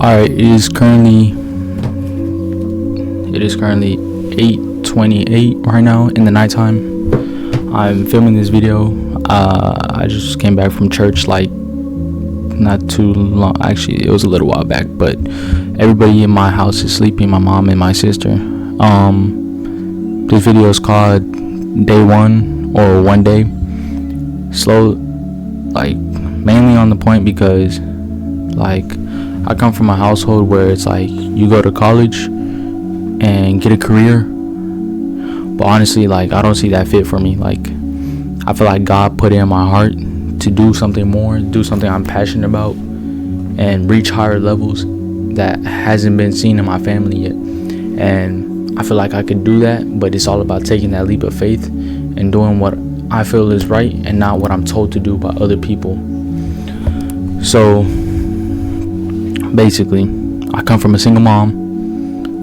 Alright, it is currently 8:28 right now in the nighttime. I'm filming this video. I just came back from church like not too long. Actually, it was a little while back, but everybody in my house is sleeping, my mom and my sister. This video is called Day One or One Day. Slow, like mainly on the point because like I come from a household where it's like you go to college and get a career, but honestly, like I don't see that fit for me. Like I feel like God put it in my heart to do something more, do something I'm passionate about, and reach higher levels that hasn't been seen in my family yet. And I feel like I could do that, but it's all about taking that leap of faith and doing what I feel is right and not what I'm told to do by other people. So basically, I come from a single mom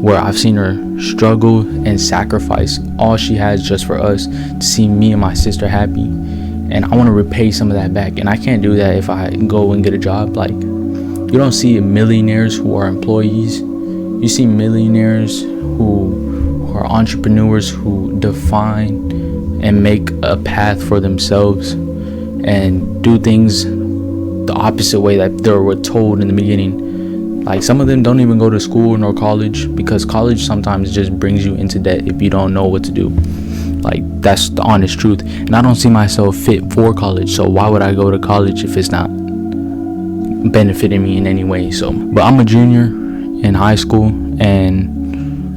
where I've seen her struggle and sacrifice all she has just for us to see me and my sister happy. And I want to repay some of that back, and I can't do that if I go and get a job. Like, you don't see millionaires who are employees. You see millionaires who are entrepreneurs who define and make a path for themselves and do things the opposite way that they were told in the beginning. Like, some of them don't even go to school nor college, because college sometimes just brings you into debt if you don't know what to do. Like, that's the honest truth. And I don't see myself fit for college, so why would I go to college if it's not benefiting me in any way? So, but I'm a junior in high school, and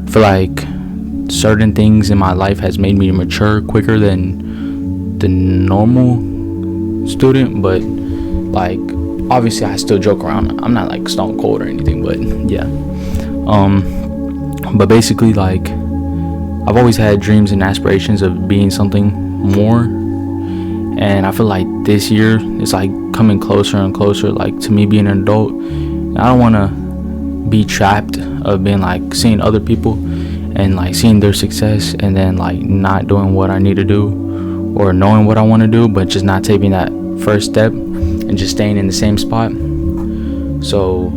I feel like certain things in my life has made me mature quicker than the normal student. But like, obviously I still joke around. I'm not like stone cold or anything, but yeah. But basically, like, I've always had dreams and aspirations of being something more, and I feel like this year it's like coming closer and closer, like, to me being an adult. And I don't want to be trapped of being like seeing other people and like seeing their success and then like not doing what I need to do, or knowing what I want to do but just not taking that first step and just staying in the same spot. So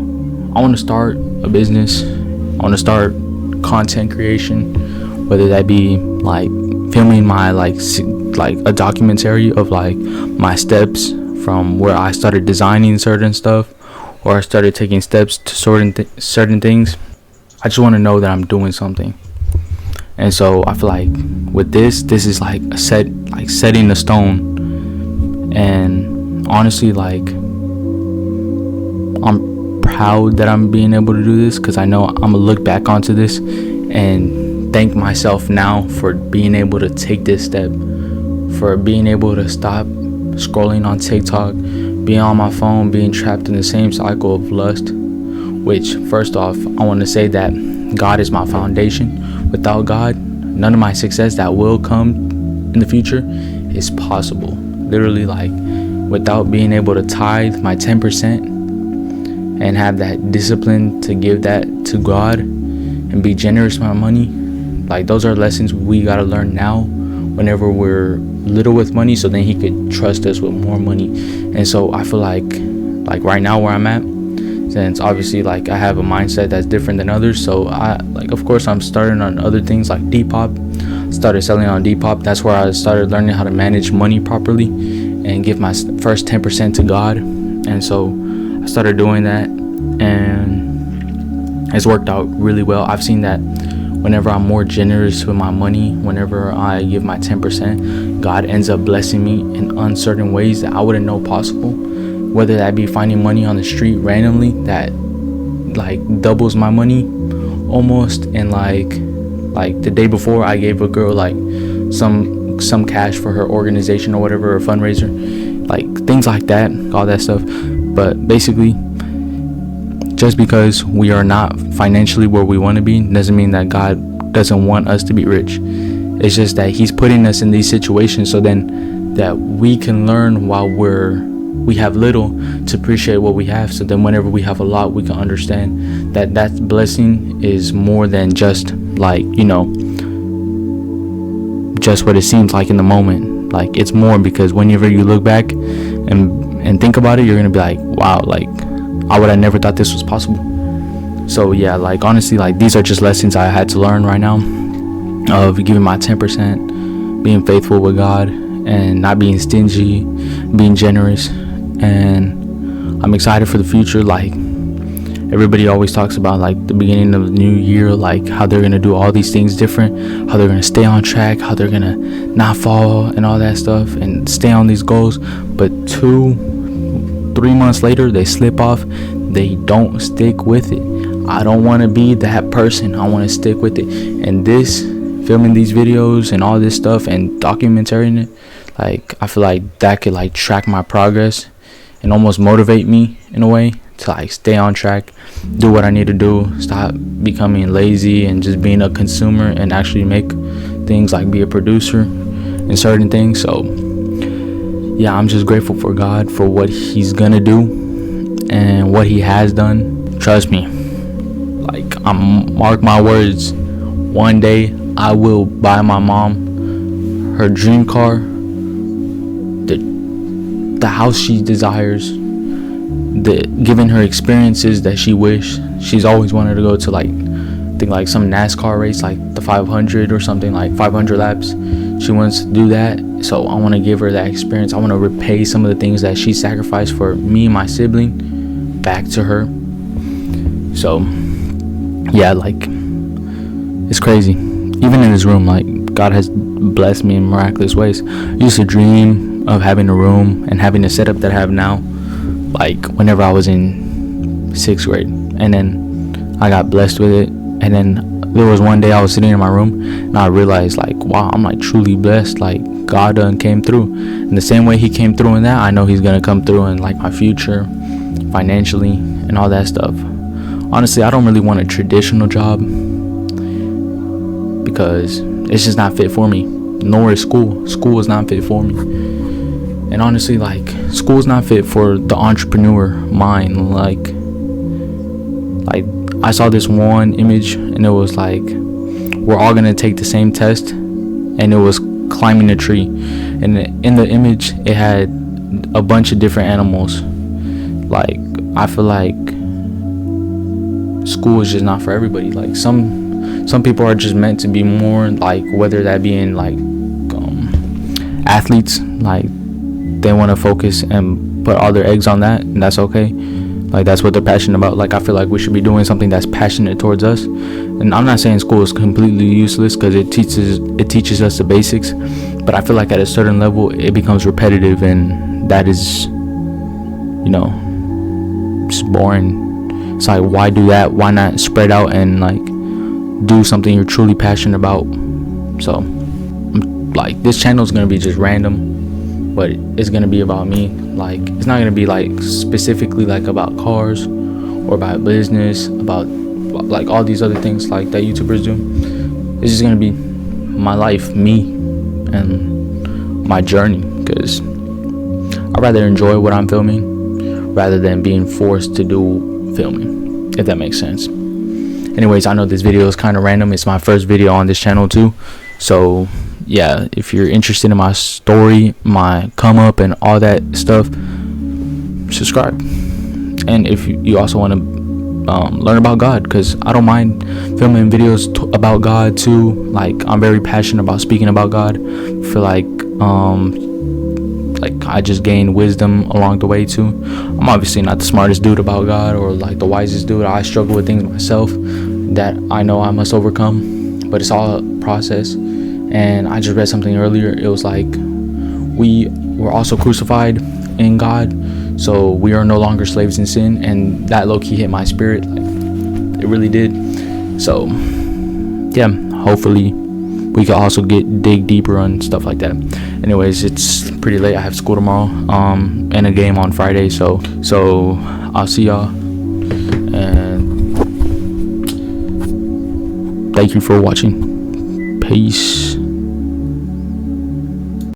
I want to start a business. I want to start content creation, whether that be like filming my like a documentary of like my steps from where I started designing certain stuff, or I started taking steps to certain things. I just want to know that I'm doing something. And so I feel like with this is like setting the stone. And honestly, like, I'm proud that I'm being able to do this, because I know I'm gonna look back onto this and thank myself now for being able to take this step, for being able to stop scrolling on TikTok, being on my phone, being trapped in the same cycle of lust. Which, first off, I want to say that God is my foundation. Without God, none of my success that will come in the future is possible. Literally, like, without being able to tithe my 10% and have that discipline to give that to God and be generous with my money, like, those are lessons we gotta learn now whenever we're little with money, so then He could trust us with more money. And so I feel like right now where I'm at, since obviously like I have a mindset that's different than others, so I like, of course, I'm starting on other things like Depop. Started selling on Depop. That's where I started learning how to manage money properly and give my first 10% to God. And so I started doing that, and it's worked out really well. I've seen that whenever I'm more generous with my money, whenever I give my 10%, God ends up blessing me in uncertain ways that I wouldn't know possible. Whether that be finding money on the street randomly that like doubles my money almost, and like the day before I gave a girl like some cash for her organization or whatever, a fundraiser, like things like that, all that stuff. But basically, just because we are not financially where we want to be doesn't mean that God doesn't want us to be rich. It's just that He's putting us in these situations so then that we can learn while we have little to appreciate what we have, so then whenever we have a lot, we can understand that that blessing is more than just like, you know, just what it seems like in the moment. Like, it's more, because whenever you look back and think about it, you're gonna be like, wow, like, I would have never thought this was possible. So yeah, like honestly, like these are just lessons I had to learn right now, of giving my 10%, being faithful with God, and not being stingy, being generous. And I'm excited for the future. Like everybody always talks about like the beginning of the new year, like how they're gonna do all these things different, how they're gonna stay on track, how they're gonna not fall and all that stuff and stay on these goals. But 2-3 months later they slip off, they don't stick with it. I don't want to be that person. I want to stick with it. And this, filming these videos and all this stuff and documenting it, like I feel like that could like track my progress and almost motivate me in a way to like stay on track, do what I need to do, stop becoming lazy and just being a consumer, and actually make things, like be a producer in certain things. So yeah, I'm just grateful for God for what he's gonna do and what he has done. Trust me, like mark my words, one day I will buy my mom her dream car, the house she desires, giving her experiences that she wished. She's always wanted to go to like, I think like some NASCAR race, like the 500 or something, like 500 laps. She wants to do that. So I want to give her that experience. I want to repay some of the things that she sacrificed for me and my sibling back to her. So yeah, like it's crazy. Even in this room, like God has blessed me in miraculous ways. I used to dream of having a room and having the setup that I have now, like whenever I was in 6th grade, and then I got blessed with it. And then there was one day I was sitting in my room and I realized like, wow, I'm like truly blessed. Like God done came through, and the same way he came through in that, I know he's gonna come through in like my future financially and all that stuff. Honestly, I don't really want a traditional job because it's just not fit for me. Nor is school. School is not fit for me. And honestly, like school is not fit for the entrepreneur mind. Like I saw this one image and it was like, we're all gonna take the same test, and it was climbing a tree. And in the image it had a bunch of different animals. Like I feel like school is just not for everybody. Like some people are just meant to be more like, whether that be in like athletes, like they want to focus and put all their eggs on that, and that's okay. Like that's what they're passionate about. Like I feel like we should be doing something that's passionate towards us. And I'm not saying school is completely useless, because it teaches us the basics, but I feel like at a certain level it becomes repetitive, and that is, you know, just boring. It's like, why do that? Why not spread out and like do something you're truly passionate about? So like this channel is gonna be just random, but it's gonna be about me. Like it's not gonna be like specifically like about cars or about business, about like all these other things like that YouTubers do. It's just gonna be my life, me, and my journey, because I'd rather enjoy what I'm filming rather than being forced to do filming, if that makes sense. Anyways, I know this video is kind of random. It's my first video on this channel too, so yeah, if you're interested in my story, my come up and all that stuff, subscribe. And if you also want to learn about God, because I don't mind filming videos about God too. Like I'm very passionate about speaking about God. I feel like I just gained wisdom along the way too. I'm obviously not the smartest dude about God or like the wisest dude. I struggle with things myself that I know I must overcome, but it's all a process. And I just read something earlier. It was like, we were also crucified in God, so we are no longer slaves in sin. And that low-key hit my spirit. Like, it really did. So yeah, hopefully we can also dig deeper on stuff like that. Anyways, it's pretty late. I have school tomorrow and a game on Friday, so I'll see y'all, and thank you for watching. Peace.